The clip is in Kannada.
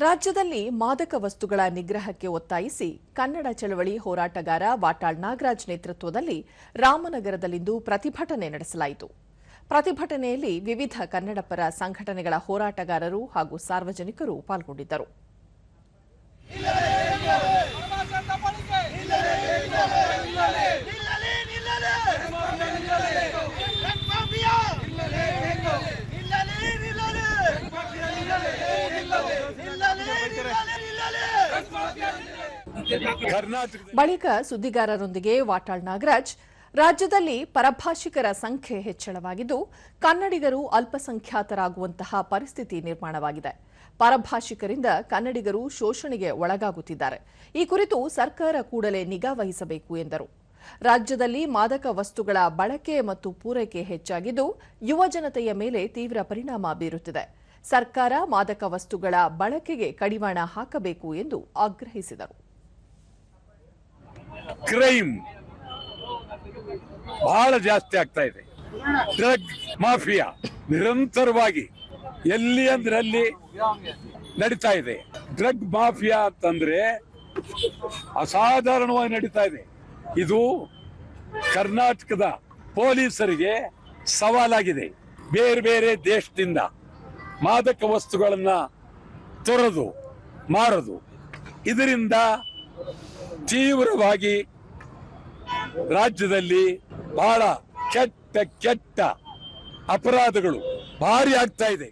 ರಾಜ್ಯದಲ್ಲಿ ಮಾದಕ ವಸ್ತುಗಳ ನಿಗ್ರಹಕ್ಕೆ ಒತ್ತಾಯಿಸಿ ಕನ್ನಡ ಚಳವಳಿ ಹೋರಾಟಗಾರ ವಾಟಾಳ್ ನಾಗರಾಜ್ ನೇತೃತ್ವದಲ್ಲಿ ರಾಮನಗರದಲ್ಲಿಂದು ಪ್ರತಿಭಟನೆ ನಡೆಸಲಾಯಿತು. ಪ್ರತಿಭಟನೆಯಲ್ಲಿ ವಿವಿಧ ಕನ್ನಡಪರ ಸಂಘಟನೆಗಳ ಹೋರಾಟಗಾರರು ಹಾಗೂ ಸಾರ್ವಜನಿಕರು ಪಾಲ್ಗೊಂಡಿದ್ದರು. ಬಳಿಕ ಸುದ್ದಿಗಾರರೊಂದಿಗೆ ವಾಟಾಳ್ ನಾಗರಾಜ್, ರಾಜ್ಯದಲ್ಲಿ ಪರಭಾಷಿಕರ ಸಂಖ್ಯೆ ಹೆಚ್ಚಳವಾಗಿದ್ದು ಕನ್ನಡಿಗರು ಅಲ್ಪಸಂಖ್ಯಾತರಾಗುವಂತಹ ಪರಿಸ್ಥಿತಿ ನಿರ್ಮಾಣವಾಗಿದೆ. ಪರಭಾಷಿಕರಿಂದ ಕನ್ನಡಿಗರು ಶೋಷಣೆಗೆ ಒಳಗಾಗುತ್ತಿದ್ದಾರೆ. ಈ ಕುರಿತು ಸರ್ಕಾರ ಕೂಡಲೇ ನಿಗಾ ವಹಿಸಬೇಕು ಎಂದರು. ರಾಜ್ಯದಲ್ಲಿ ಮಾದಕ ವಸ್ತುಗಳ ಬಳಕೆ ಮತ್ತು ಪೂರೈಕೆ ಹೆಚ್ಚಾಗಿದ್ದು ಯುವ ಜನತೆಯ ಮೇಲೆ ತೀವ್ರ ಪರಿಣಾಮ ಬೀರುತ್ತಿದೆ. ಸರ್ಕಾರ ಮಾದಕ ವಸ್ತುಗಳ ಬಳಕೆಗೆ ಕಡಿವಾಣ ಹಾಕಬೇಕು ಎಂದು ಆಗ್ರಹಿಸಿದರು. ಕ್ರೈಮ್ ಬಹಳ ಜಾಸ್ತಿ ಆಗ್ತಾ ಇದೆ. ಡ್ರಗ್ ಮಾಫಿಯಾ ನಿರಂತರವಾಗಿ ಎಲ್ಲಿ ಅಂದ್ರಲ್ಲಿ ನಡೀತಾ ಇದೆ. ಡ್ರಗ್ ಮಾಫಿಯಾ ಅಂತಂದ್ರೆ ಅಸಾಧಾರಣವಾಗಿ ನಡೀತಾ ಇದೆ. ಇದು ಕರ್ನಾಟಕದ ಪೊಲೀಸರಿಗೆ ಸವಾಲಾಗಿದೆ. ಬೇರೆ ಬೇರೆ ದೇಶದಿಂದ ಮಾದಕ ವಸ್ತುಗಳನ್ನ ತೊರೆದು ಮಾರದು. ಇದರಿಂದ ತೀವ್ರವಾಗಿ ರಾಜ್ಯದಲ್ಲಿ ಬಹಳ ಕೆಟ್ಟ ಅಪರಾಧಗಳು ಭಾರಿ ಆಗ್ತಾ ಇದೆ.